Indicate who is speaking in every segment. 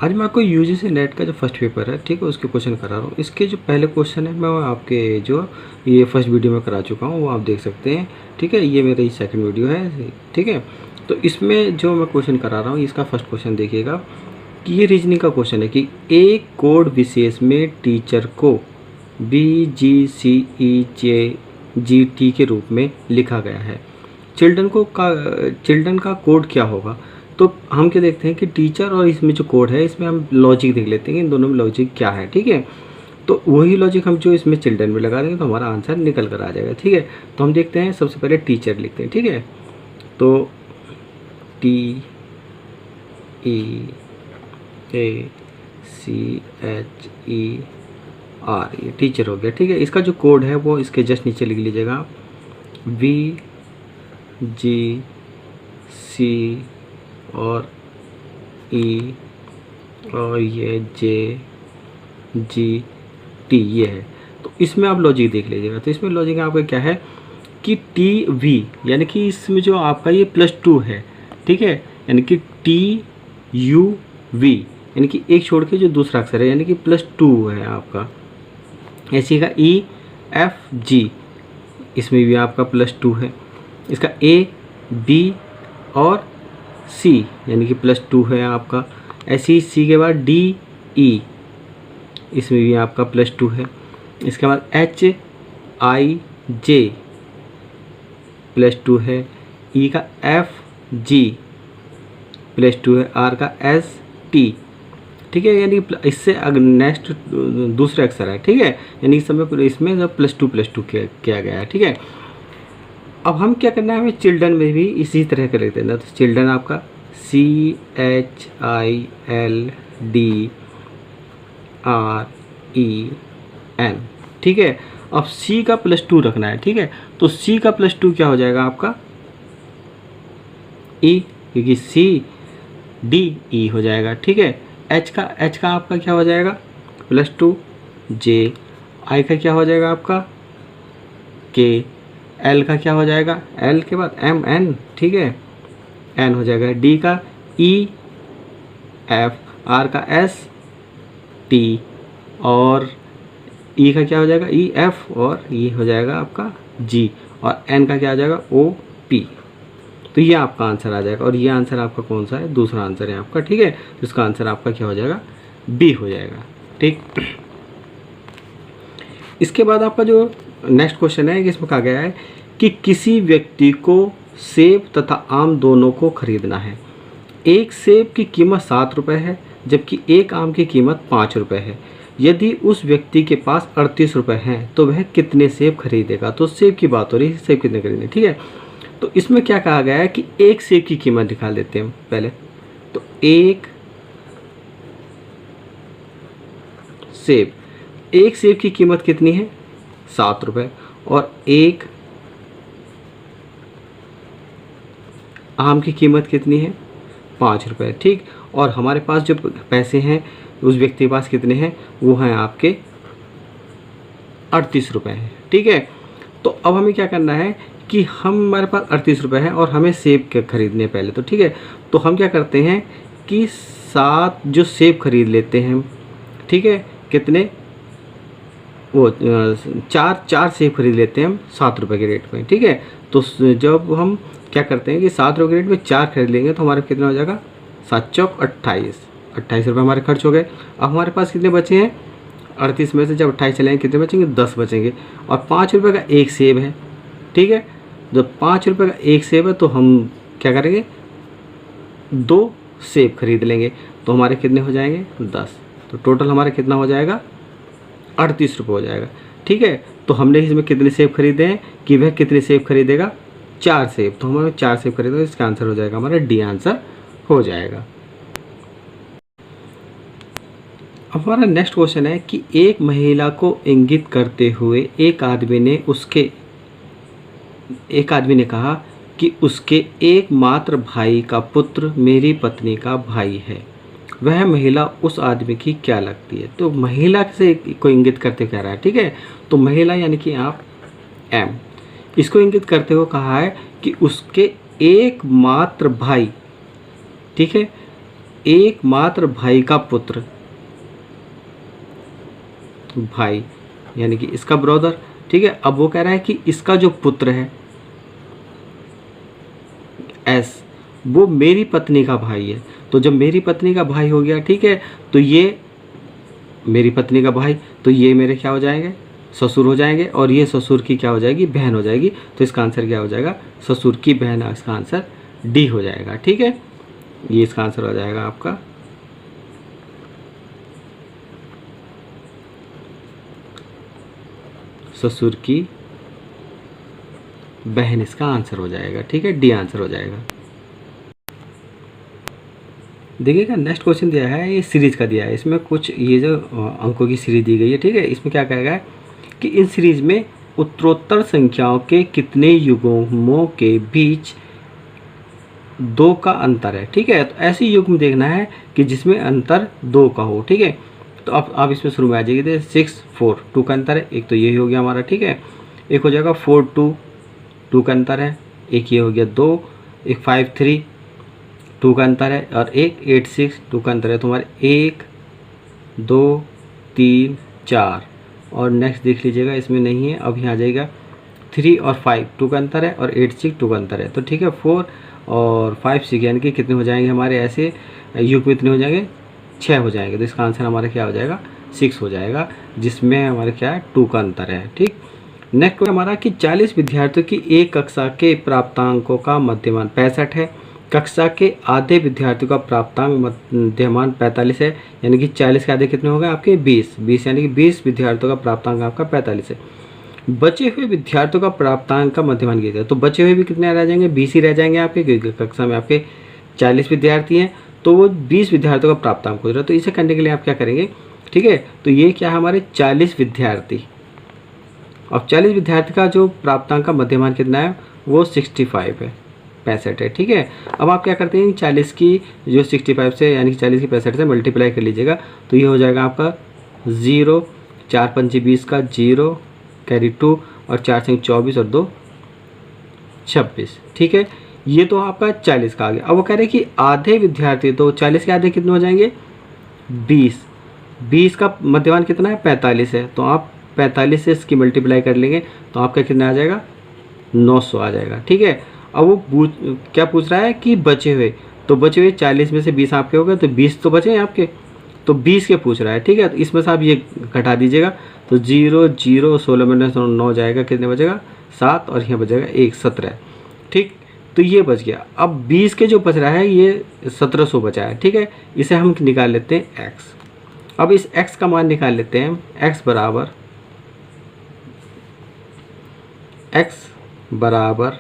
Speaker 1: आज मैं आपको यूजीसी नेट का जो फर्स्ट पेपर है, ठीक है, उसके क्वेश्चन करा रहा हूँ। इसके जो पहले क्वेश्चन है मैं आपके जो ये फर्स्ट वीडियो में करा चुका हूँ, वो आप देख सकते हैं, ठीक है। ये मेरी सेकंड वीडियो है, ठीक है। तो इसमें जो मैं क्वेश्चन करा रहा हूँ, इसका फर्स्ट क्वेश्चन देखिएगा कि ये रीजनिंग का क्वेश्चन है कि एक कोड विशेष में टीचर को BGCEJGT के रूप में लिखा गया है। चिल्ड्रन का कोड क्या होगा? तो हम क्या देखते हैं कि टीचर और इसमें जो कोड है, इसमें हम लॉजिक देख लेते हैं कि इन दोनों में लॉजिक क्या है, ठीक है। तो वही लॉजिक हम जो इसमें चिल्ड्रन में लगा देंगे तो हमारा आंसर निकल कर आ जाएगा, ठीक है। तो हम देखते हैं, सबसे पहले टीचर लिखते हैं, ठीक है। तो TEACHER, ये टीचर हो गया, ठीक है। इसका जो कोड है वो इसके जस्ट नीचे लिख लीजिएगा, BGC और E और ये JGT ये है। तो इसमें आप लॉजिक देख लीजिएगा। तो इसमें लॉजिक आपका क्या है कि TV, यानी कि इसमें जो आपका ये +2 है, ठीक है, यानी कि TUV, यानी कि एक छोड़ के जो दूसरा अक्षर है, यानी कि +2 है आपका। ऐसे का EFG, इसमें भी आपका +2 है। इसका AB और C, यानी कि +2 है आपका। ऐसे ही C के बाद DE, इसमें भी आपका +2 है। इसके बाद HIJ +2 है। E का FG +2 है। R का ST, ठीक है, यानी इससे नेक्स्ट दूसरे अक्षर है, ठीक है, यानी इस समय इसमें जब +2 किया गया है, ठीक है। अब हम क्या करना है, हमें चिल्ड्रन में भी इसी तरह कर लेते हैं ना। तो चिल्ड्रन आपका CHILDREN, ठीक है। अब C का +2 रखना है, ठीक है। तो C का +2 क्या हो जाएगा आपका E, क्योंकि CDE हो जाएगा, ठीक है। H का आपका क्या हो जाएगा +2। J, I का क्या हो जाएगा आपका K, L का क्या हो जाएगा, L के बाद MN, ठीक है, N हो जाएगा। D का EF, R का ST और E का क्या हो जाएगा EF और E हो जाएगा आपका G और N का क्या हो जाएगा OP। तो ये आपका आंसर आ जाएगा और ये आंसर आपका कौन सा है, दूसरा आंसर है आपका, ठीक है। तो इसका आंसर आपका क्या हो जाएगा, B हो जाएगा, ठीक। इसके बाद आपका जो नेक्स्ट क्वेश्चन है, इसमें कहा गया है कि किसी व्यक्ति को सेब तथा आम दोनों को खरीदना है। एक सेब की कीमत 7 रुपये है, जबकि एक आम की कीमत 5 रुपये है। यदि उस व्यक्ति के पास 38 रुपये हैं तो वह कितने सेब खरीदेगा? तो सेब की बात हो रही है, सेब कितने खरीदने, ठीक है। तो इसमें क्या कहा गया है कि एक सेब की कीमत निकाल देते हैं पहले। तो एक सेब की कीमत कितनी है, 7 रुपये, और एक आम की कीमत कितनी है, 5 रुपये, ठीक। और हमारे पास जो पैसे हैं उस व्यक्ति के पास कितने हैं, वो हैं आपके 38 रुपये हैं, ठीक है। तो अब हमें क्या करना है कि हमारे पास 38 रुपये हैं और हमें सेब के खरीदने पहले, तो ठीक है। तो हम क्या करते हैं कि 7 जो सेब खरीद लेते हैं, ठीक है, कितने, वो 4 सेब खरीद लेते हैं हम 7 रुपये के रेट में, ठीक है। तो जब हम क्या करते हैं कि 7 रुपये के रेट में 4 खरीद लेंगे तो हमारा कितना हो जाएगा, 7 चौक 28 रुपये हमारे खर्च हो गए। अब हमारे पास कितने बचे हैं, 38 में से जब 28 चलेंगे कितने बचेंगे, 10 बचेंगे। और 5 रुपये का एक सेब है, ठीक है। जब 5 रुपये का एक सेब है तो हम क्या करेंगे, 2 सेब खरीद लेंगे तो हमारे कितने हो जाएंगे, 10। तो टोटल हमारा कितना हो जाएगा, 38 रुपये हो जाएगा, ठीक है। तो हमने इसमें कितने सेब खरीदे हैं कि वह कितने सेब खरीदेगा, 4 सेब। तो हमें 4 सेब खरीदेगा, इसका आंसर हो जाएगा हमारा D आंसर हो जाएगा। अब हमारा नेक्स्ट क्वेश्चन है कि एक महिला को इंगित करते हुए एक आदमी ने कहा कि उसके एकमात्र भाई का पुत्र मेरी पत्नी का भाई है। वह महिला उस आदमी की क्या लगती है? तो महिला से को इंगित करते कह रहा है, ठीक है। तो महिला यानी कि आप M, इसको इंगित करते हुए कहा है कि उसके एकमात्र भाई, ठीक है, एकमात्र भाई का पुत्र, भाई यानी कि इसका ब्रदर, ठीक है। अब वो कह रहा है कि इसका जो पुत्र है एस, वो मेरी पत्नी का भाई है। तो जब मेरी पत्नी का भाई हो गया, ठीक है, तो ये मेरी पत्नी का भाई, तो ये मेरे क्या हो जाएंगे, ससुर हो जाएंगे, और ये ससुर की क्या हो जाएगी, बहन हो जाएगी। तो इसका आंसर क्या हो जाएगा, ससुर की बहन। इसका आंसर डी हो जाएगा, ठीक है। ये इसका आंसर हो जाएगा आपका ससुर की बहन, इसका आंसर हो जाएगा, ठीक है, डी आंसर हो जाएगा। देखिएगा नेक्स्ट क्वेश्चन दिया है, ये सीरीज का दिया है, इसमें कुछ ये जो अंकों की सीरीज दी गई है, ठीक है। इसमें क्या कहेगा कि इन सीरीज में उत्तरोत्तर संख्याओं के कितने युग्मों के बीच 2 का अंतर है, ठीक है। तो ऐसी युग्म देखना है कि जिसमें अंतर 2 का हो, ठीक है। तो अब आप इसमें शुरू में आ जाइए, 6 4 2 का अंतर है, एक तो ये हो गया हमारा, ठीक है। एक हो जाएगा 4 2 2 का अंतर है, एक ये हो गया 2, एक 5 3 2 का अंतर है, और एक 8 6 2 का अंतर है। तो हमारे 1 2 3 4, और नेक्स्ट देख लीजिएगा इसमें नहीं है। अब यहाँ आ जाएगा 3 और 5 2 का अंतर है, और 8 6 2 का अंतर है। तो ठीक है, 4 और 5 6 यानी कि कितने हो जाएंगे हमारे ऐसे युग्म, कितने हो जाएंगे, 6 हो जाएंगे। तो इसका आंसर हमारा क्या हो जाएगा, 6 हो जाएगा, जिसमें हमारे क्या है, 2 का अंतर है, ठीक। नेक्स्ट हमारा कि 40 विद्यार्थियों की एक कक्षा के प्राप्तांकों का मध्यमान 65 है, कक्षा के आधे विद्यार्थियों का प्राप्तांक मध्यमान 45 है, यानी कि 40 के आधे कितने हो गए आपके, 20 यानी कि 20 विद्यार्थियों का प्राप्तांक आपका 45 है। बचे हुए विद्यार्थियों का प्राप्तांक का मध्यमान किया जाए, तो बचे हुए भी कितने रह जाएंगे, 20 ही रह जाएंगे आपके, क्योंकि कक्षा में आपके 40 विद्यार्थी हैं, तो वो 20 विद्यार्थियों का प्राप्तांक हो रहा है। तो इसे करने के लिए आप क्या करेंगे, ठीक है। तो ये क्या है हमारे 40 विद्यार्थी, अब 40 विद्यार्थी का जो प्राप्तांक का मध्यमान कितना है, वो 65 है, 65 है, ठीक है। अब आप क्या करते हैं, 40 की जो 65 से यानी कि 40 की 65 से मल्टीप्लाई कर लीजिएगा, तो ये हो जाएगा आपका 0, 4 5 20 का 0 कैरी 2, और 4 5 24 और 2 26, ठीक है। ये तो आपका 40 का आ गया। अब वो कह रहे हैं कि आधे विद्यार्थी, तो 40 के आधे कितने हो जाएंगे, 20 का मध्यमान कितना है, 45 है। तो आप 45 से इसकी मल्टीप्लाई कर लेंगे, तो आपका कितना आ जाएगा, 900 आ जाएगा, ठीक है। अब वो क्या पूछ रहा है कि बचे हुए, तो बचे हुए 40 में से 20 आपके हो गए, तो 20 तो बचे हैं आपके, तो 20 के पूछ रहा है, ठीक है। तो इसमें से आप ये घटा दीजिएगा, तो 0 0 16 में 9 जाएगा, कितने बचेगा, 7, और यहाँ बचेगा 1 17, ठीक। तो ये बच गया। अब 20 के जो बच रहा है ये 1700 बचा है, ठीक है। इसे हम निकाल लेते हैं x। अब इस x का मान निकाल लेते हैं, x बराबर,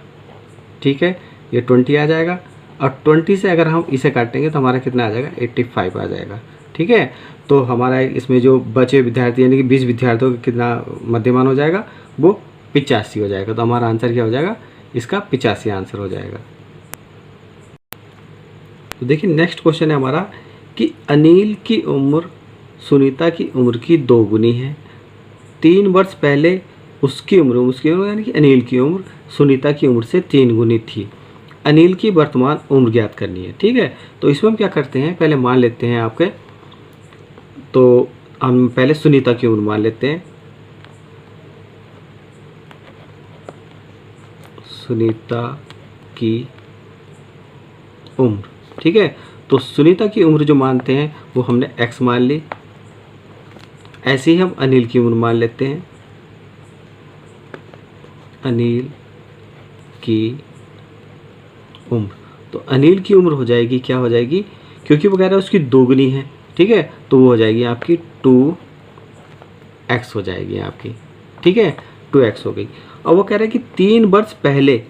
Speaker 1: ठीक है, ये 20 आ जाएगा, और 20 से अगर हम इसे काटेंगे तो हमारा कितना आ जाएगा, 85 आ जाएगा, ठीक है। तो हमारा इसमें जो बचे विद्यार्थी यानी कि 20 विद्यार्थियों का कितना मध्यमान हो जाएगा, वो 85 हो जाएगा। तो हमारा आंसर क्या हो जाएगा, इसका 85 आंसर हो जाएगा। तो देखिए नेक्स्ट क्वेश्चन है हमारा कि अनिल की उम्र सुनीता की उम्र की 2 गुनी है। 3 वर्ष पहले उसकी उम्र यानी कि अनिल की उम्र सुनीता की उम्र से 3 गुनी थी। अनिल की वर्तमान उम्र ज्ञात करनी है, ठीक है। तो इसमें हम क्या करते हैं, पहले मान लेते हैं आपके, तो हम पहले सुनीता की उम्र मान लेते हैं। सुनीता की उम्र, ठीक है। तो सुनीता की उम्र जो मानते हैं वो हमने x मान ली। ऐसे ही हम अनिल की उम्र मान लेते हैं। अनिल की उम्र, तो अनिल की उम्र हो जाएगी, क्या हो जाएगी, क्योंकि वो कह रहा है उसकी 2 गुनी है, ठीक है। तो वो हो जाएगी आपकी 2x हो जाएगी आपकी, ठीक है, 2x हो गई। अब वो कह रहा है कि 3 वर्ष पहले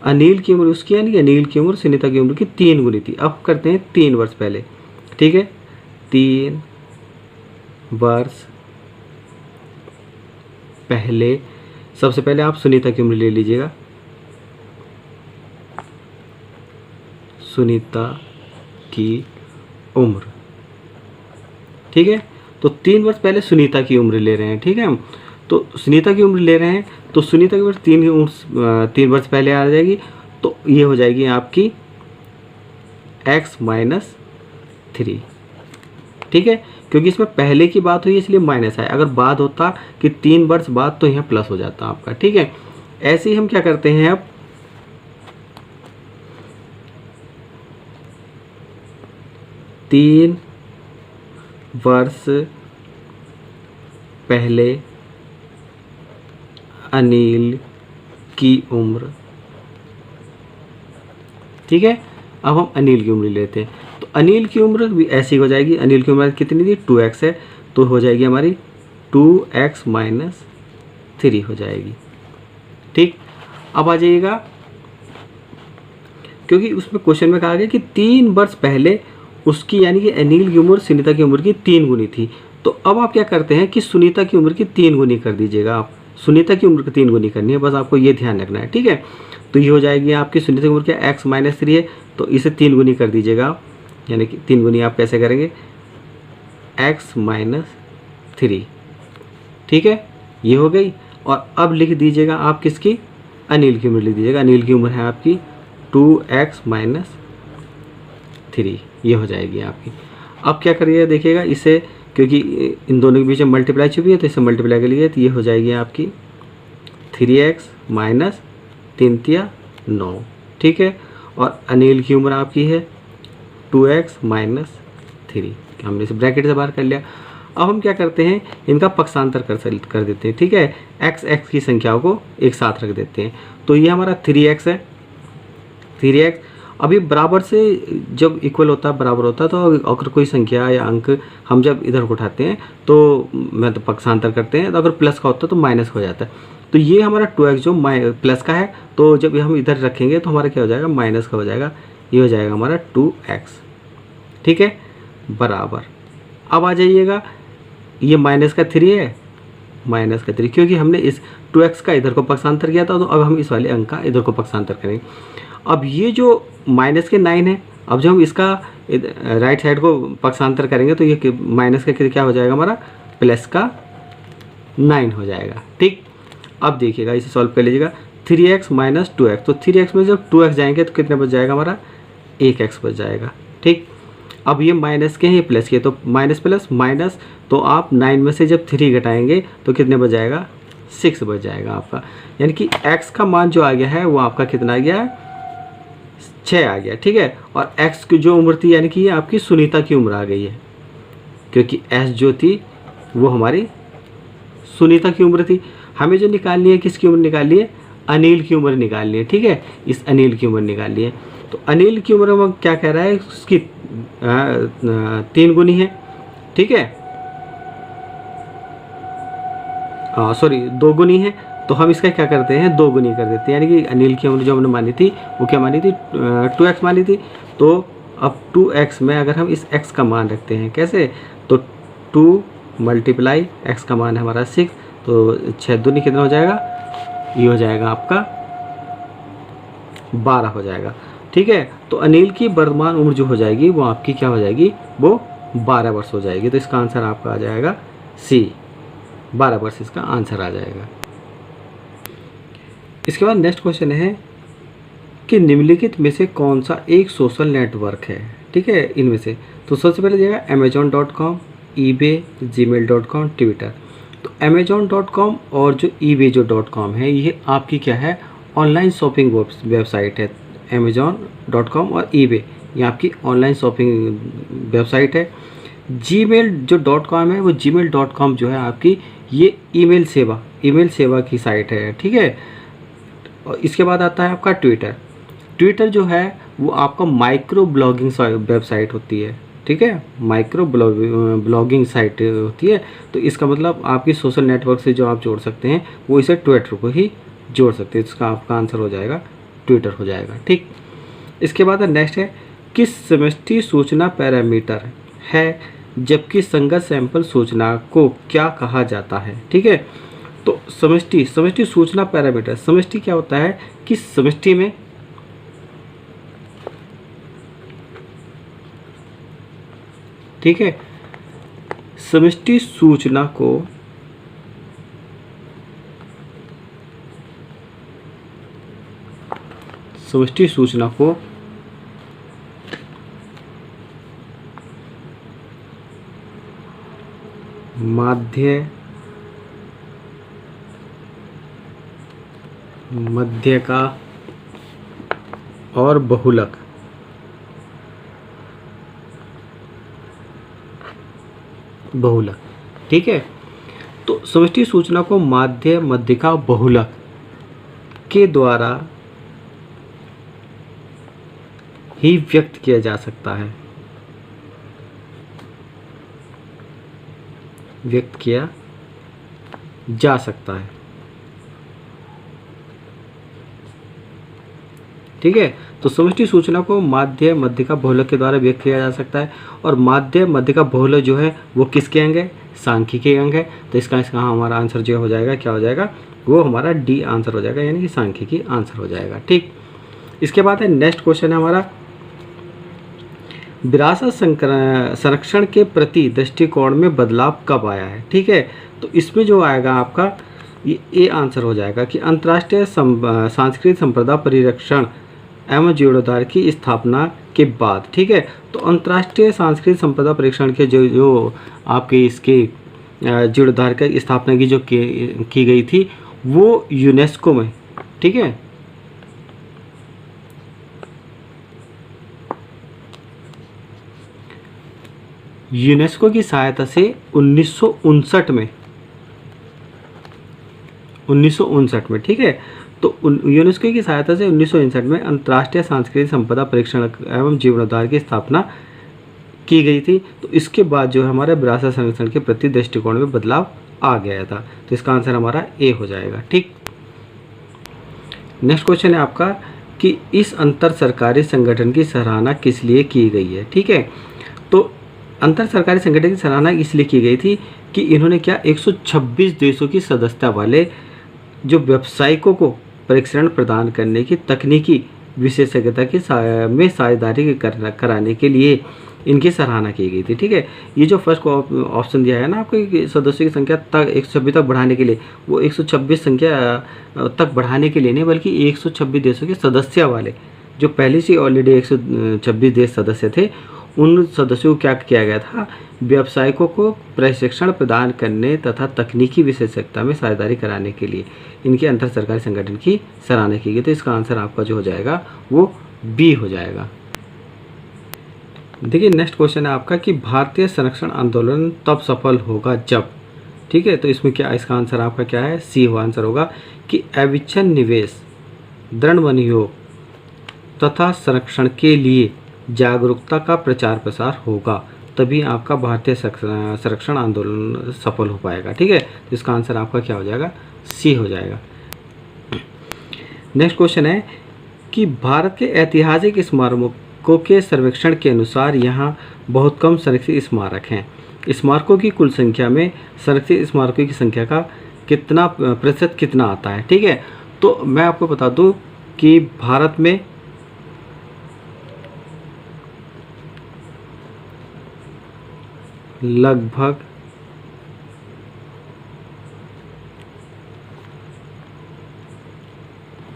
Speaker 1: अनिल की उम्र उसकी यानी कि अनिल की उम्र सुनीता की उम्र की 3 गुनी थी। अब करते हैं 3 वर्ष पहले, ठीक है। 3 वर्ष पहले, सबसे पहले आप सुनीता की उम्र ले लीजिएगा। सुनीता की उम्र, ठीक है। तो 3 वर्ष पहले सुनीता की उम्र ले रहे हैं, ठीक है हम। तो सुनीता की उम्र ले रहे हैं, तो सुनीता की उम्र 3 वर्ष पहले आ जाएगी, तो ये हो जाएगी आपकी x माइनस 3। ठीक है, क्योंकि इसमें पहले की बात हुई इसलिए माइनस है, अगर बात होता कि 3 वर्ष बाद तो यहाँ प्लस हो जाता आपका। ठीक है, ऐसे ही हम क्या करते हैं अब 3 वर्ष पहले अनिल की उम्र। ठीक है, अब हम अनिल की उम्र लेते हैं, तो अनिल की उम्र भी ऐसी हो जाएगी। अनिल की उम्र कितनी थी, 2x है, तो हो जाएगी हमारी 2x माइनस 3 हो जाएगी। ठीक, अब आ जाइएगा, क्योंकि उसमें क्वेश्चन में कहा गया कि 3 वर्ष पहले उसकी यानी कि अनिल की उम्र सुनीता की उम्र की 3 गुनी थी। तो अब आप क्या करते हैं कि सुनीता की उम्र की 3 गुनी कर दीजिएगा। आप सुनीता की उम्र की 3 गुनी करनी है, बस आपको ये ध्यान रखना है। ठीक है, तो ये हो जाएगी आपकी सुनीता की उम्र क्या x माइनस 3 है, तो इसे 3 गुनी कर दीजिएगा आप, यानी कि 3 गुनी आप कैसे करेंगे, x माइनस 3। ठीक है, ये हो गई। और अब लिख दीजिएगा आप किसकी, अनिल की उम्र लिख दीजिएगा। अनिल की उम्र है आपकी 2x माइनस 3, ये हो जाएगी आपकी। अब क्या करिएगा देखिएगा इसे, क्योंकि इन दोनों के बीच में मल्टीप्लाई छुपी है, तो इसे मल्टीप्लाई के लिए तो ये हो जाएगी आपकी 3x माइनस 3 तिया 9। ठीक है, और अनिल की उम्र आपकी है 2x माइनस 3, हमने इसे ब्रैकेट से बाहर कर लिया। अब हम क्या करते हैं, इनका पक्षांतर कर देते हैं। ठीक है, x की संख्याओं को एक साथ रख देते हैं, तो ये हमारा 3x है। 3x अभी बराबर से जब इक्वल होता है, बराबर होता है, तो अगर कोई संख्या या अंक हम जब इधर को उठाते हैं तो मतलब पक्षांतर करते हैं, तो अगर प्लस का होता है तो माइनस हो जाता है। तो ये हमारा 2x जो प्लस का है, तो जब हम इधर रखेंगे तो हमारा क्या हो जाएगा, माइनस का हो जाएगा, ये हो जाएगा हमारा 2x। ठीक है, बराबर। अब आ जाइएगा, ये माइनस का 3 है, माइनस का 3, क्योंकि हमने इस 2x का इधर को पक्षांतर किया था, तो अब हम इस वाले अंक का इधर को पक्षांतर करेंगे। अब ये जो माइनस के 9 है, अब जब हम इसका राइट साइड को पक्षांतर करेंगे तो ये माइनस का क्या हो जाएगा, हमारा प्लस का 9 हो जाएगा। ठीक, अब देखिएगा इसे सॉल्व कर लीजिएगा, 3x माइनस 2x, तो 3x में जब 2x जाएंगे तो कितने बच जाएगा, हमारा 1x बच जाएगा। ठीक, अब ये माइनस के हैं, ये प्लस के, तो माइनस प्लस माइनस, तो आप 9 में से जब 3 घटाएंगे तो कितने बच जाएगा, 6 बच जाएगा आपका। यानी कि x का मान जो आ गया है वो आपका कितना आ गया है, 6 आ गया। ठीक है, और x की जो उम्र थी यानी कि ये आपकी सुनीता की उम्र आ गई है, क्योंकि s जो थी वो हमारी सुनीता की उम्र थी। हमें जो निकालनी है, किसकी उम्र निकालनी है, अनिल की उम्र निकालनी है। ठीक है, इस अनिल की उम्र निकालनी है, तो अनिल की उम्र में क्या कह रहा है, उसकी 3 गुनी है। ठीक है, सॉरी 2 गुनी है, तो हम इसका क्या करते हैं, 2 गुनी कर देते हैं। यानी कि अनिल की उम्र जो हमने मानी थी वो क्या मानी थी, 2x मानी थी। तो अब 2x में अगर हम इस x का मान रखते हैं, कैसे, तो 2 मल्टीप्लाई x का मान है हमारा 6, तो 6 दूनी कितना हो जाएगा, ये हो जाएगा आपका 12 हो जाएगा। ठीक है, तो अनिल की वर्तमान उम्र जो हो जाएगी वो आपकी क्या हो जाएगी, वो 12 वर्ष हो जाएगी। तो इसका आंसर आपका आ जाएगा C, 12 वर्ष इसका आंसर आ जाएगा। इसके बाद नेक्स्ट क्वेश्चन है कि निम्नलिखित में से कौन सा एक सोशल नेटवर्क है। ठीक है, इनमें से तो सबसे पहले जाएगा amazon.com, eBay, gmail.com, ट्विटर। तो amazon.com और जो eBay जो .com है, ये आपकी क्या है, ऑनलाइन शॉपिंग वेबसाइट है। amazon.com और eBay ये आपकी ऑनलाइन शॉपिंग वेबसाइट है। gmail जो .com है, वो gmail.com जो है आपकी ये ईमेल सेवा की साइट है। ठीक है, और इसके बाद आता है आपका ट्विटर जो है वो आपका माइक्रो ब्लॉगिंग वेबसाइट होती है। ठीक है, माइक्रो ब्लॉगिंग साइट होती है। तो इसका मतलब आपकी सोशल नेटवर्क से जो आप जोड़ सकते हैं वो इसे ट्विटर को ही जोड़ सकते हैं। इसका आपका आंसर हो जाएगा ट्विटर हो जाएगा। ठीक, इसके बाद नेक्स्ट है किस समष्टि सूचना पैरामीटर है जबकि संगत सैंपल सूचना को क्या कहा जाता है। ठीक है, तो समष्टि सूचना पैरामीटर, समष्टि क्या होता है कि समष्टि में ठीक है, समष्टि सूचना को माध्य मध्यका और बहुलक। ठीक है, तो समष्टि सूचना को माध्य मध्यका बहुलक के द्वारा ही व्यक्त किया जा सकता है, ठीक है। तो समष्टि सूचना को माध्य मध्यका बहुलक के द्वारा व्यक्त किया जा सकता है, और माध्य मध्यका बहुलक जो है वो किसके अंग है? सांख्यिकी अंग है। तो इसका हमारा आंसर जो हो जाएगा, क्या हो जाएगा? वो हमारा डी आंसर हो जाएगा, यानी कि सांख्यिकी आंसर हो जाएगा। ठीक, इसके बाद है नेक्स्ट क्वेश्चन है हमारा, विरासत संरक्षण के प्रति दृष्टिकोण में बदलाव कब आया है? ठीक है, तो इसमें जो आएगा आपका ये ए आंसर हो जाएगा कि अंतर्राष्ट्रीय सांस्कृतिक संपदा परिरक्षण एवं जीर्णोद्धार की स्थापना के बाद। ठीक है, तो अंतर्राष्ट्रीय सांस्कृतिक संपदा परिरक्षण के जो आपके इसके जीर्णोद्धार की स्थापना की जो की गई थी वो यूनेस्को में। ठीक है, यूनेस्को की सहायता से 1959 में, ठीक है, तो यूनेस्को की सहायता से 1959 में अंतर्राष्ट्रीय सांस्कृतिक संपदा परीक्षण एवं जीर्णोद्धार की स्थापना की गई थी। तो इसके बाद जो हमारे विरासत संरक्षण के प्रति दृष्टिकोण में बदलाव आ गया था। तो इसका आंसर हमारा ए हो जाएगा। ठीक, नेक्स्ट क्वेश्चन है आपका कि इस अंतर सरकारी संगठन की सराहना किस लिए की गई है? ठीक है, तो अंतर सरकारी संगठन की सराहना इसलिए की गई थी कि इन्होंने क्या 126 देशों की सदस्यता वाले जो व्यावसायिकों को प्रशिक्षण प्रदान करने की तकनीकी विशेषज्ञता की में साझेदारी कराने के लिए इनकी सराहना की गई थी। ठीक है, ये जो फर्स्ट ऑप्शन दिया है ना आपको, सदस्यों की संख्या तक 126 तक बढ़ाने के लिए, वो 126 संख्या तक बढ़ाने के लिए नहीं, बल्कि 126 देशों के सदस्य वाले, जो पहले से ऑलरेडी 126 देश सदस्य थे, उन सदस्यों को क्या किया गया था? व्यवसायिकों को प्रशिक्षण प्रदान करने तथा तकनीकी विशेषज्ञता में साझेदारी कराने के लिए इनके अंतर सरकारी संगठन की सराहना की गई। तो इसका आंसर आपका जो हो जाएगा वो बी हो जाएगा। देखिए नेक्स्ट क्वेश्चन है आपका कि भारतीय संरक्षण आंदोलन तब सफल होगा जब। ठीक है, तो इसमें क्या, इसका आंसर आपका क्या है? सी हो आंसर होगा कि अविच्छिन्न निवेश, दृढ़ मनोयोग तथा संरक्षण के लिए जागरूकता का प्रचार प्रसार होगा, तभी आपका भारतीय संरक्षण आंदोलन सफल हो पाएगा। ठीक है, तो इसका आंसर आपका क्या हो जाएगा? सी हो जाएगा। नेक्स्ट क्वेश्चन है कि भारत के ऐतिहासिक स्मारकों के सर्वेक्षण के अनुसार यहाँ बहुत कम संरक्षित स्मारक हैं। स्मारकों की कुल संख्या में संरक्षित स्मारकों की संख्या का कितना प्रतिशत कितना आता है? ठीक है, तो मैं आपको बता दूं कि भारत में लगभग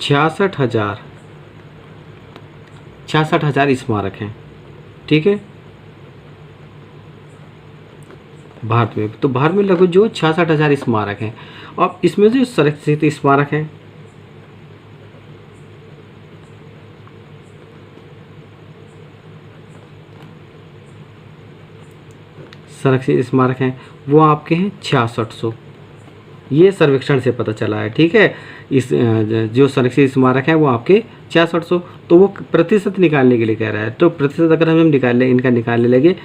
Speaker 1: 66,000 स्मारक हैं। ठीक है, भारत में, तो भारत में लगभग जो 66,000 स्मारक हैं। अब इसमें जो संरक्षित स्मारक हैं, संरक्षित स्मारक हैं वो आपके हैं 6600। ये सर्वेक्षण से पता चला है। ठीक है, इस जो संरक्षित स्मारक हैं वो आपके 6600। तो वो प्रतिशत निकालने के लिए कह रहा है, तो प्रतिशत अगर हम इनका निकालने लगे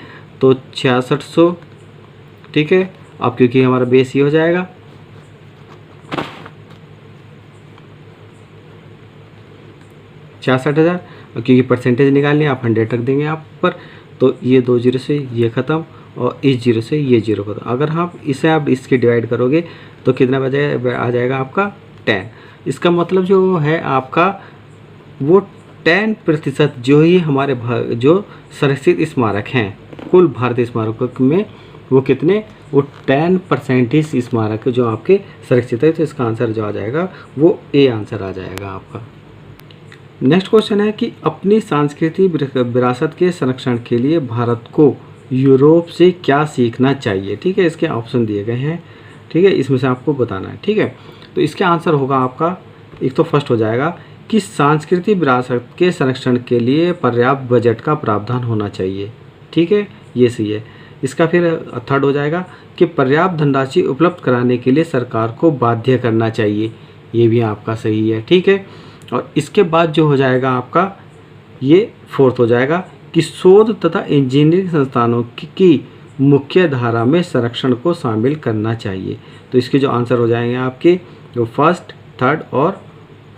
Speaker 1: तो 6600। ठीक है, अब क्योंकि हमारा बेस ये हो जाएगा 66,000, क्योंकि परसेंटेज निकालनी है, आप 100 रख देंगे आप पर, तो ये 2 जीरो से ये ख़त्म और इस जीरो से ये जीरो खत्म। अगर आप इसे आप इसके डिवाइड करोगे तो कितना बजाय आ जाएगा आपका 10। इसका मतलब जो है आपका वो 10% जो ही हमारे जो संरक्षित स्मारक हैं कुल भारतीय स्मारकों में, वो कितने, वो 10% ही स्मारक जो आपके संरक्षित है। तो इसका आंसर जो आ जाएगा वो ए आंसर आ जाएगा आपका। नेक्स्ट क्वेश्चन है कि अपनी सांस्कृतिक विरासत के संरक्षण के लिए भारत को यूरोप से क्या सीखना चाहिए। ठीक है, इसके ऑप्शन दिए गए हैं। ठीक है, इसमें से आपको बताना है। ठीक है, तो इसका आंसर होगा आपका, एक तो फर्स्ट हो जाएगा कि सांस्कृतिक विरासत के संरक्षण के लिए पर्याप्त बजट का प्रावधान होना चाहिए। ठीक है, ये सही है। इसका फिर थर्ड हो जाएगा कि पर्याप्त धनराशि उपलब्ध कराने के लिए सरकार को बाध्य करना चाहिए। ये भी आपका सही है। ठीक है, और इसके बाद जो हो जाएगा आपका, ये फोर्थ हो जाएगा कि शोध तथा इंजीनियरिंग संस्थानों की मुख्य धारा में संरक्षण को शामिल करना चाहिए। तो इसके जो आंसर हो जाएंगे आपके, जो फर्स्ट, थर्ड और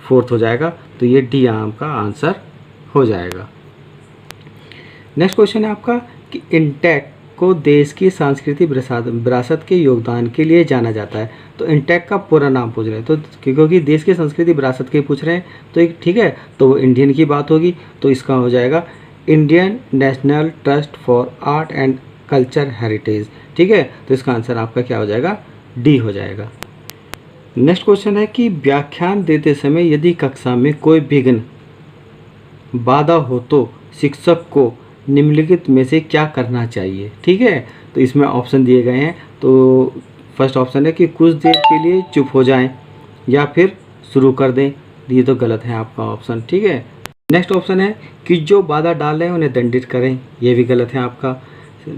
Speaker 1: फोर्थ हो जाएगा। तो ये डी आपका आंसर हो जाएगा। नेक्स्ट क्वेश्चन है आपका कि इंटेक को देश की सांस्कृतिक विरासत के योगदान के लिए जाना जाता है। तो इंटेक का पूरा नाम पूछ रहे हैं, तो क्योंकि देश की संस्कृति विरासत के पूछ रहे हैं तो एक ठीक है, तो वो इंडियन की बात होगी। तो इसका हो जाएगा Indian national trust for art and culture heritage. ठीक है, तो इसका आंसर आपका क्या हो जाएगा, डी हो जाएगा। नेक्स्ट क्वेश्चन है कि व्याख्यान देते समय यदि कक्षा में कोई विघ्न बाधा हो तो शिक्षक को निम्नलिखित में से क्या करना चाहिए। ठीक है, तो इसमें ऑप्शन दिए गए हैं। तो फर्स्ट ऑप्शन है कि कुछ देर के लिए चुप हो जाएं या फिर शुरू कर दें। ये तो गलत है आपका ऑप्शन। ठीक है, नेक्स्ट ऑप्शन है कि जो बाधा डाल रहे हैं उन्हें दंडित करें। ये भी गलत है आपका।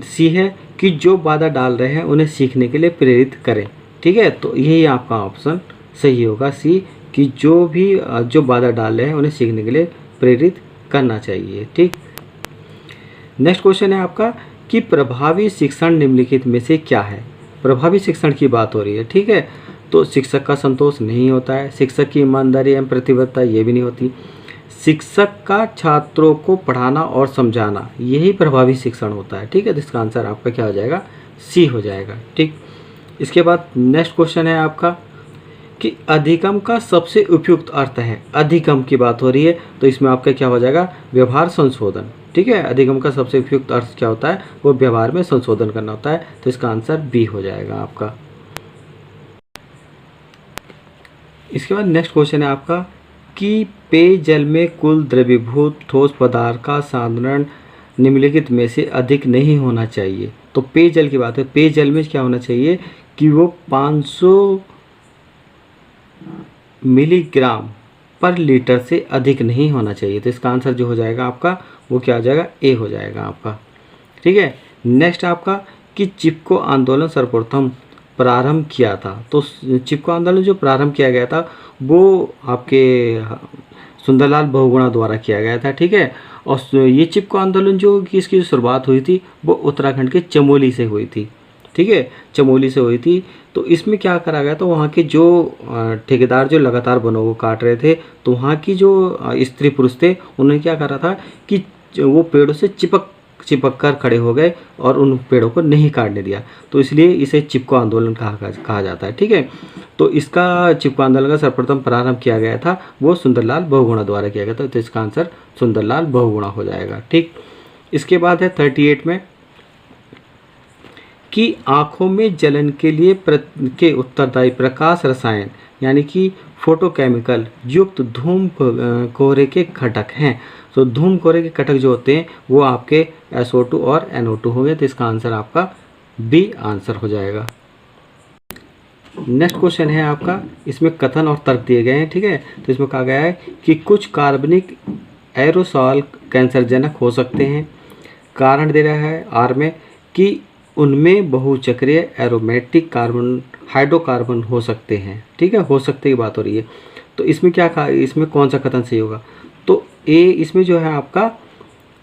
Speaker 1: सी है कि जो बाधा डाल रहे हैं उन्हें सीखने के लिए प्रेरित करें। ठीक है, तो यही आपका ऑप्शन सही होगा, सी, कि जो बाधा डाल रहे हैं उन्हें सीखने के लिए प्रेरित करना चाहिए। ठीक, नेक्स्ट क्वेश्चन है आपका कि प्रभावी शिक्षण निम्नलिखित में से क्या है। प्रभावी शिक्षण की बात हो रही है। ठीक है, तो शिक्षक का संतोष नहीं होता है, शिक्षक की ईमानदारी एवं प्रतिबद्धता ये भी नहीं होती, शिक्षक का छात्रों को पढ़ाना और समझाना, यही प्रभावी शिक्षण होता है। ठीक है, तो इसका आंसर आपका क्या हो जाएगा, सी हो जाएगा। ठीक, इसके बाद नेक्स्ट क्वेश्चन है आपका कि अधिगम का सबसे उपयुक्त अर्थ है। अधिगम की बात हो रही है, तो इसमें आपका क्या हो जाएगा, व्यवहार संशोधन। ठीक है, अधिगम का सबसे उपयुक्त अर्थ क्या होता है, वो व्यवहार में संशोधन करना होता है। तो इसका आंसर बी हो जाएगा आपका। इसके बाद नेक्स्ट क्वेश्चन है आपका कि पेयजल में कुल द्रवीभूत ठोस पदार्थ का साधारण निम्नलिखित में से अधिक नहीं होना चाहिए। तो पेयजल की बात है, पेयजल में क्या होना चाहिए कि वो 500 मिलीग्राम पर लीटर से अधिक नहीं होना चाहिए। तो इसका आंसर जो हो जाएगा आपका, वो क्या हो जाएगा, ए हो जाएगा आपका। ठीक है, नेक्स्ट आपका कि चिपको आंदोलन सर्वप्रथम प्रारंभ किया था। तो चिपको आंदोलन जो प्रारंभ किया गया था वो आपके सुंदरलाल बहुगुणा द्वारा किया गया था। ठीक है, और ये चिपको आंदोलन जो कि इसकी शुरुआत हुई थी वो उत्तराखंड के चमोली से हुई थी। ठीक है, चमोली से हुई थी। तो इसमें क्या करा गया, तो वहाँ के जो ठेकेदार जो लगातार वनों को काट रहे थे, तो वहाँ की जो स्त्री पुरुष थे उन्होंने क्या करा था कि वो पेड़ों से चिपक कर खड़े हो गए और उन पेड़ों को नहीं काटने दिया। तो इसलिए इसे चिपको आंदोलन कहा जाता है। ठीक है, तो इसका चिपको आंदोलन का सर्वप्रथम प्रारंभ किया गया था वो सुंदरलाल बहुगुणा द्वारा किया गया था। तो इसका आंसर सुंदरलाल बहुगुणा हो जाएगा। ठीक, इसके बाद है 38 में कि आँखों में जलन के लिए के उत्तरदायी प्रकाश रसायन यानी कि फोटोकेमिकल युक्त धूम कोहरे के घटक हैं। तो धूम कोहरे के घटक जो होते हैं वो आपके SO2 और NO2 होंगे। तो इसका आंसर आपका बी आंसर हो जाएगा। नेक्स्ट क्वेश्चन है आपका, इसमें कथन और तर्क दिए गए हैं। ठीक है, तो इसमें कहा गया है कि कुछ कार्बनिक एरोसॉल कैंसरजनक हो सकते हैं। कारण दे रहा है आर में कि उनमें बहुचक्रीय एरोमेटिक कार्बन हाइड्रोकार्बन हो सकते हैं। ठीक है, हो सकते की बात हो रही है। तो इसमें क्या कहा, इसमें कौन सा कथन सही होगा, तो ए इसमें जो है आपका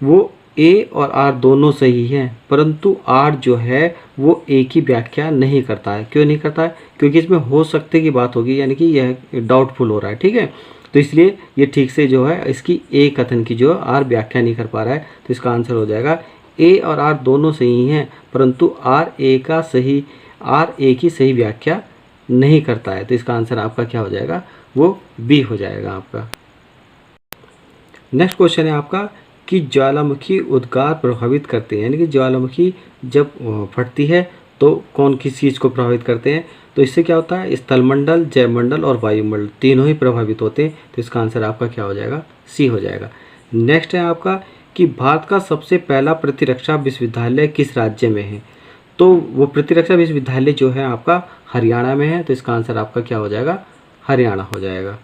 Speaker 1: वो ए और आर दोनों सही हैं, परंतु आर जो है वो ए की व्याख्या नहीं करता है। क्यों नहीं करता है, क्योंकि इसमें हो सकते की बात होगी, यानी कि यह डाउटफुल हो रहा है। ठीक है, तो इसलिए ये ठीक से जो है इसकी ए कथन की जो आर व्याख्या नहीं कर पा रहा है। तो इसका आंसर हो जाएगा ए और आर दोनों सही हैं, परंतु आर ए की सही व्याख्या नहीं करता है। तो इसका आंसर आपका क्या हो जाएगा, वो बी हो जाएगा आपका। नेक्स्ट क्वेश्चन है आपका कि ज्वालामुखी उद्गार प्रभावित करते हैं, यानी कि ज्वालामुखी जब फटती है तो कौन किस चीज़ को प्रभावित करते हैं। तो इससे क्या होता है, स्थलमंडल, जयमंडल और वायुमंडल तीनों ही प्रभावित होते हैं। तो इसका आंसर आपका क्या हो जाएगा, सी हो जाएगा। नेक्स्ट है आपका कि भारत का सबसे पहला प्रतिरक्षा विश्वविद्यालय किस राज्य में है? तो वो प्रतिरक्षा विश्वविद्यालय जो है आपका हरियाणा में है, तो इसका आंसर आपका क्या हो जाएगा? हरियाणा हो जाएगा।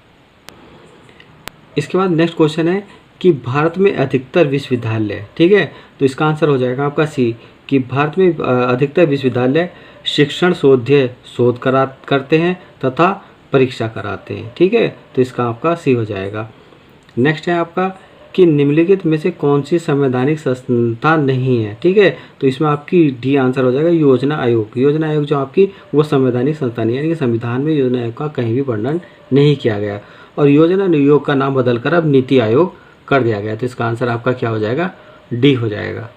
Speaker 1: इसके बाद नेक्स्ट क्वेश्चन है कि भारत में अधिकतर विश्वविद्यालय, ठीक है, तो इसका आंसर हो जाएगा आपका सी, कि भारत में अधिकतर विश्वविद्यालय शिक्षण शोध करते हैं तथा परीक्षा कराते हैं, ठीक है, तो इसका आपका सी हो जाएगा। नेक्स्ट है आपका कि निम्नलिखित में से कौन सी संवैधानिक संस्था नहीं है, ठीक है, तो इसमें आपकी डी आंसर हो जाएगा योजना आयोग। योजना आयोग जो आपकी वो संवैधानिक संस्था नहीं है, यानी कि संविधान में योजना आयोग का कहीं भी वर्णन नहीं किया गया, और योजना आयोग का नाम बदलकर अब नीति आयोग कर दिया गया, तो इसका आंसर आपका क्या हो जाएगा? डी हो जाएगा।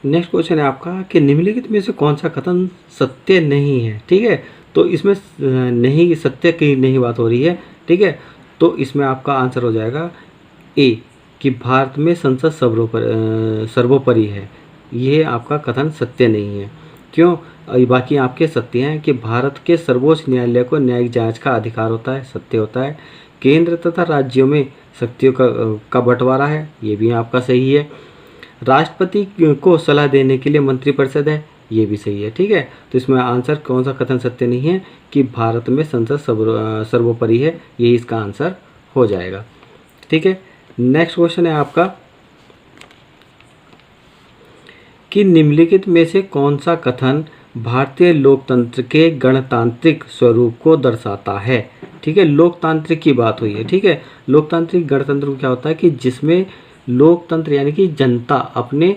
Speaker 1: नेक्स्ट क्वेश्चन है आपका कि निम्नलिखित में से कौन सा कथन सत्य नहीं है, ठीक है, तो इसमें नहीं, सत्य की नहीं बात हो रही है, ठीक है, तो इसमें आपका आंसर हो जाएगा ए, कि भारत में संसद सर्वोपरि है। ये आपका कथन सत्य नहीं है। क्यों? बाकी आपके सत्य हैं कि भारत के सर्वोच्च न्यायालय को न्यायिक जांच का अधिकार होता है, सत्य होता है। केंद्र तथा राज्यों में शक्तियों का बंटवारा है, ये भी आपका सही है। राष्ट्रपति को सलाह देने के लिए मंत्रिपरिषद है, ये भी सही है, ठीक है, तो इसमें आंसर कौन सा कथन सत्य नहीं है? कि भारत में संसद सर्वोपरि है, ये इसका आंसर हो जाएगा, ठीक है। नेक्स्ट क्वेश्चन है आपका कि निम्नलिखित में से कौन सा कथन भारतीय लोकतंत्र के गणतांत्रिक स्वरूप को दर्शाता है, ठीक है, लोकतांत्रिक की बात हुई है, ठीक है। लोकतांत्रिक गणतंत्र क्या होता है कि जिसमें लोकतंत्र यानी कि जनता अपने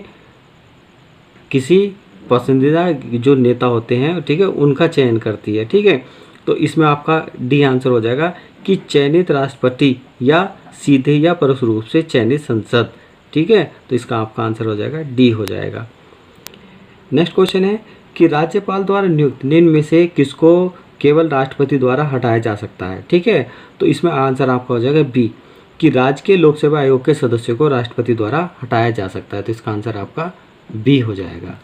Speaker 1: किसी पसंदीदा जो नेता होते हैं, ठीक है, उनका चयन करती है, ठीक है, तो इसमें आपका डी आंसर हो जाएगा कि चयनित राष्ट्रपति या सीधे या परोक्ष रूप से चयनित संसद, ठीक है, तो इसका आपका आंसर हो जाएगा डी हो जाएगा। नेक्स्ट क्वेश्चन है कि राज्यपाल द्वारा नियुक्त निम्न में से किसको केवल राष्ट्रपति द्वारा हटाया जा सकता है, ठीक है, तो इसमें आंसर आपका हो जाएगा बी, कि राज्य के लोक सेवा आयोग के सदस्यों को राष्ट्रपति द्वारा हटाया जा सकता है, तो इसका आंसर आपका बी हो जाएगा।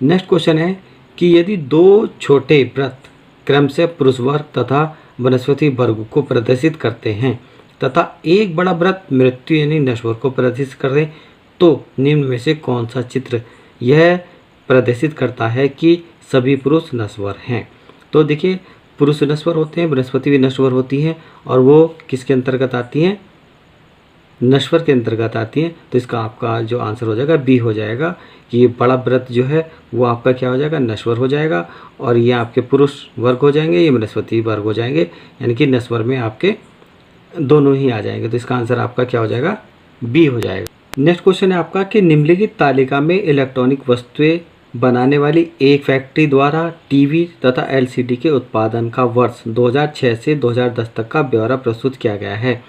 Speaker 1: नेक्स्ट क्वेश्चन है कि यदि दो छोटे व्रत क्रमशः पुरुष वर्ग तथा वनस्पति वर्ग को प्रदर्शित करते हैं तथा एक बड़ा व्रत मृत्यु यानी नश्वर को प्रदर्शित कर रहे, तो निम्न में से कौन सा चित्र यह प्रदर्शित करता है कि सभी पुरुष नश्वर हैं? तो देखिए, पुरुष नश्वर होते हैं, वनस्पति भी नश्वर होती हैं, और वो किसके अंतर्गत आती हैं? नश्वर के अंतर्गत आती हैं, तो इसका आपका जो आंसर हो जाएगा बी हो जाएगा कि ये बड़ा व्रत जो है वो आपका क्या हो जाएगा? नश्वर हो जाएगा, और ये आपके पुरुष वर्ग हो जाएंगे, ये वनस्पति वर्ग हो जाएंगे, यानी कि नश्वर में आपके दोनों ही आ जाएंगे, तो इसका आंसर आपका क्या हो जाएगा? बी हो जाएगा। नेक्स्ट क्वेश्चन है आपका कि निम्नलिखित तालिका में इलेक्ट्रॉनिक वस्तुएं बनाने वाली एक फैक्ट्री द्वारा टीवी तथा एलसीडी के उत्पादन का वर्ष 2006 से 2010 तक का ब्यौरा प्रस्तुत किया गया है।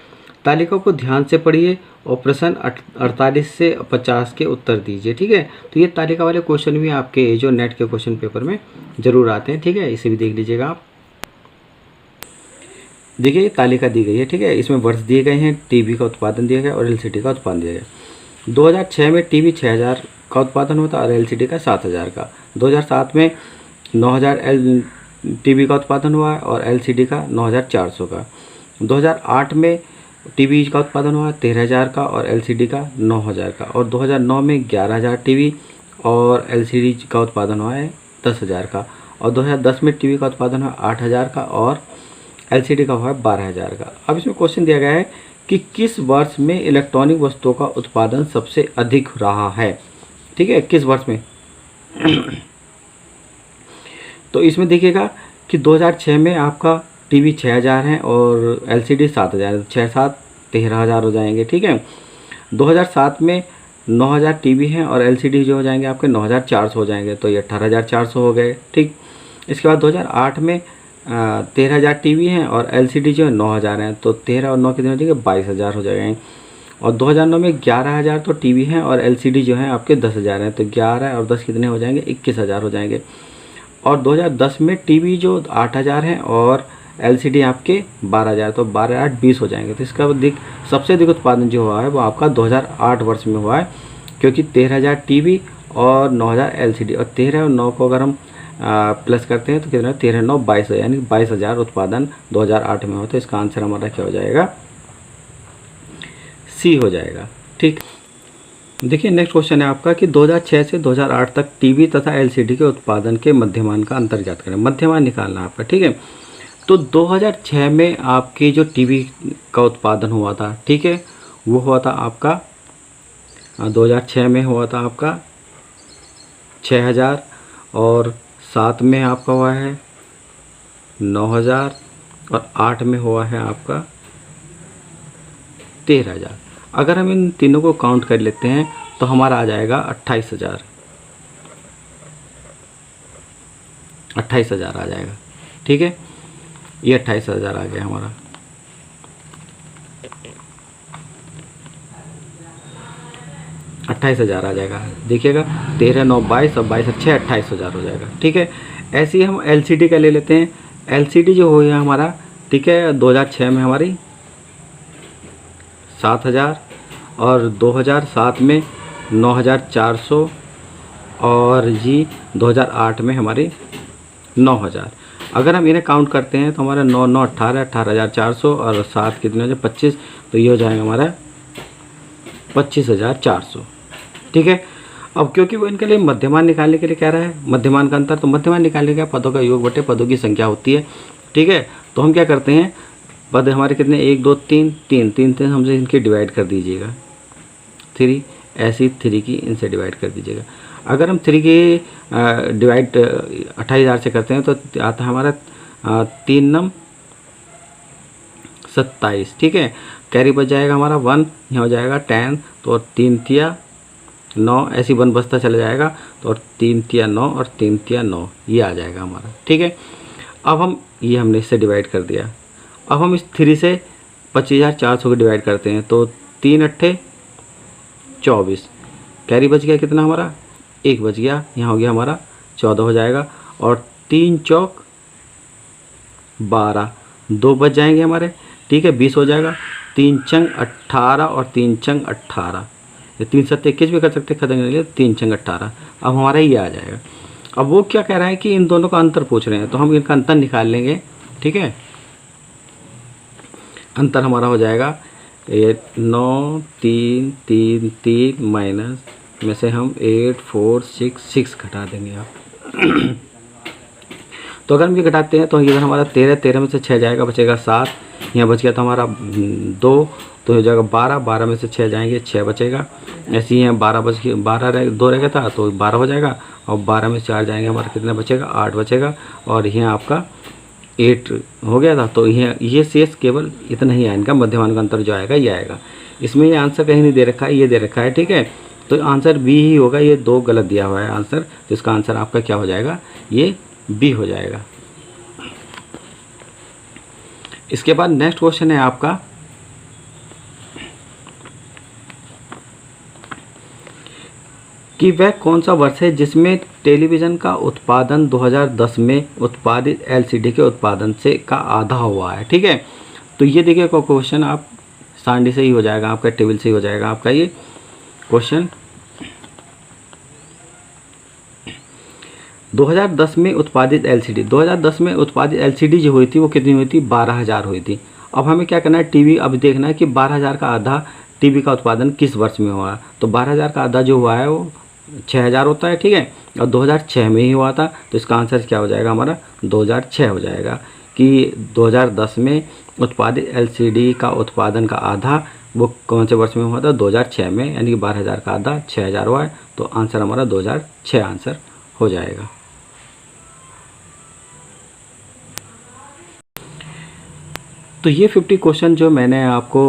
Speaker 1: तालिका को ध्यान से पढ़िए और प्रश्न 48 से 50 के उत्तर दीजिए, ठीक है, तो ये तालिका वाले क्वेश्चन भी आपके जो नेट के क्वेश्चन पेपर में जरूर आते हैं, ठीक है, इसे भी देख लीजिएगा आप। देखिए, ये तालिका दी गई है, ठीक है, इसमें वर्ष दिए गए हैं, टीवी का उत्पादन दिया गया और एलसीडी का उत्पादन दिया गया। 2006 में टीवी 6000 का उत्पादन होता और एलसीडी का 7000 का। 2007 में 9000 टीवी का उत्पादन हुआ और एलसीडी का 9400 का। 2008 में टीवी का उत्पादन हुआ 13000 का और एलसीडी का 9000 का, और 2009 में 11000 टीवी और एलसीडी का उत्पादन हुआ है 10000 का, और 2010 में टीवी का उत्पादन हुआ 8000 का और एलसीडी का हुआ है 12000 का। अब इसमें क्वेश्चन दिया गया है कि किस वर्ष में इलेक्ट्रॉनिक वस्तुओं का उत्पादन सबसे अधिक रहा है, ठीक है, किस वर्ष में? तो इसमें देखिएगा कि 2006 में आपका टीवी 6000 है और एलसीडी 7000, 6 7 13000 हो जाएंगे, ठीक है। 2007 में 9000 टीवी हैं और एलसीडी जो हो जाएंगे आपके 9400 हो जाएंगे, तो ये 18400 हो गए, ठीक। इसके बाद 2008 में 13000 टीवी हैं और एलसीडी जो है 9000 हैं, तो 13 और 9 कितने हो जाएंगे? 22000 हो जाएंगे। और 2009 में 11000 तो टीवी हैं और एलसीडी जो है आपके 10000 हैं, तो 11 और 10 कितने हो जाएंगे? 21000 हो जाएंगे। और 2010 में टीवी जो 8000 हैं और एलसीडी आपके 12000, तो 12 8 20 हो जाएंगे। तो इसका सबसे अधिक उत्पादन जो हुआ है वो आपका 2008 वर्ष में हुआ है, क्योंकि 13000 टीवी और 9000 एलसीडी, और 13 और 9 को अगर हम प्लस करते हैं तो कितना 13 9 22, यानी 22,000 उत्पादन 2008 में होता है। इसका आंसर हमारा क्या हो जाएगा, सी हो जाएगा। ठीक, देखिए नेक्स्ट क्वेश्चन है आपका कि 2006 से 2008 तक टीवी तथा एलसीडी के उत्पादन के मध्यमान का अंतर ज्ञात करें। मध्यमान निकालना आपका, ठीक है। तो 2006 में आपके जो टीवी का उत्पादन हुआ था, ठीक है, वो हुआ था आपका 2006 में हुआ था आपका 6,000, और 7 में आपका हुआ है 9,000, और 8 में हुआ है आपका 13,000। अगर हम इन तीनों को काउंट कर लेते हैं तो हमारा आ जाएगा 28,000, 28,000 आ जाएगा। ठीक है, ये 28,000 आ गया हमारा। अट्ठाईस हज़ार आ जाएगा। देखिएगा 13 9 22 और 22 6 28,000 हो जाएगा। ठीक है, ऐसे ही हम एलसीडी का ले लेते हैं। एलसीडी जो हो गया हमारा, ठीक है, 2006 में हमारी 7,000, और 2007 में 9,400, और जी 2008 में हमारी 9,000। अगर हम इन्हें काउंट करते हैं तो हमारा 9 9 18 18,400 और 7 कितने हो जाए 25, तो ये हो जाएगा हमारा 25,400। ठीक है, अब क्योंकि वो इनके लिए मध्यमान निकालने के लिए कह रहा है, मध्यमान का अंतर, तो मध्यमान निकालने का पदों का योग बटे पदों की संख्या होती है। ठीक है, तो हम क्या करते हैं, पद हमारे कितने 1 2 3 3 3 3 हमसे इनके डिवाइड कर दीजिएगा 3, ऐसी 3 की इनसे डिवाइड कर दीजिएगा। अगर हम 3 की डिवाइड 28,000 से करते हैं तो आता है हमारा 3 9 27। ठीक है, कैरी बच जाएगा हमारा 1, यहाँ हो जाएगा 10, तो 3 तिया 9, ऐसी 1 बचता चला जाएगा, तो 3 तिया 9 और 3 तिया 9, ये आ जाएगा हमारा। ठीक है, अब हम ये हमने इससे डिवाइड कर दिया। अब हम इस 3 से 25,400 को डिवाइड करते हैं तो 3 8 24, कैरी बच गया कितना हमारा 1 बच गया, यहाँ हो गया हमारा 14 हो जाएगा, और 3 चौक 12, 2 बच जाएंगे हमारे। ठीक है, 20 हो जाएगा, 3 चंग 18 और 3 चंग 18, ये 3 7 21 भी कर सकते हैं खत्म करने के लिए, 3 चंग 18। अब हमारा ये आ जाएगा। अब वो क्या कह रहा है कि इन दोनों का अंतर पूछ रहे हैं, तो हम इनका अंतर निकाल लेंगे। ठीक है, अंतर हमारा हो जाएगा 9 3 3 3 माइनस में से हम 8 4 6 6 घटा देंगे आप। तो अगर हम ये घटाते हैं तो इधर हमारा 13 13 में से 6 जाएगा, बचेगा 7, यहाँ बच गया था हमारा 2, तो हो जाएगा 12 12 में से 6 जाएंगे 6 बचेगा। ऐसे ही है 12 बच गया, 2 रह गया था तो 12 हो जाएगा, और 12 में 4 जाएंगे हमारा कितना बचेगा 8 बचेगा, और यहाँ आपका 8 हो गया था। तो ये शेष केवल इतना ही है, इनका मध्यमान का अंतर जो आएगा ये आएगा। इसमें ये आंसर कहीं नहीं दे रखा है, ये दे रखा है। ठीक है, तो आंसर बी ही होगा, ये 2 गलत दिया हुआ है आंसर, तो इसका आंसर आपका क्या हो जाएगा, ये बी हो जाएगा। इसके बाद नेक्स्ट क्वेश्चन है आपका कि वह कौन सा वर्ष है जिसमें टेलीविज़न का उत्पादन 2010 में उत्पादित एलसीडी के उत्पादन से का आधा हुआ है। ठीक है, तो ये देखिए क्वेश्चन आप सांडी से ही हो जाएगा, आपका टेबल से ही हो जाएगा आपका ये क्वेश्चन। 2010 में उत्पादित एलसीडी, 2010 में उत्पादित एलसीडी जो हुई थी वो कितनी हुई थी 12,000 हुई थी। अब हमें क्या करना है, टीवी अब देखना है कि 12,000 का आधा टीवी का उत्पादन किस वर्ष में हुआ। तो 12,000 का आधा जो हुआ है वो 6,000 होता है। ठीक है, और 2006 में ही हुआ था, तो इसका आंसर क्या हो जाएगा हमारा 2006 हो जाएगा। कि 2010 में उत्पादित एलसीडी का उत्पादन का आधा वो कौन से वर्ष में हुआ था 2006 में, यानी कि 12,000 का आधा 6,000 हुआ है, तो आंसर हमारा 2006 आंसर हो जाएगा। तो ये 50 क्वेश्चन जो मैंने आपको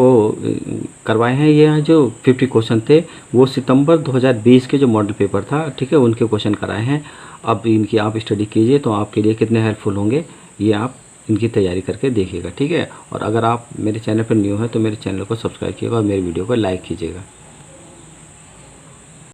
Speaker 1: करवाए हैं, ये जो 50 क्वेश्चन थे वो सितंबर 2020 के जो मॉडल पेपर था, ठीक है, उनके क्वेश्चन कराए हैं। अब इनकी आप स्टडी कीजिए तो आपके लिए कितने हेल्पफुल होंगे, ये आप इनकी तैयारी करके देखिएगा। ठीक है, और अगर आप मेरे चैनल पर न्यू हैं तो मेरे चैनल को सब्सक्राइब कीजिएगा और मेरे वीडियो को लाइक कीजिएगा।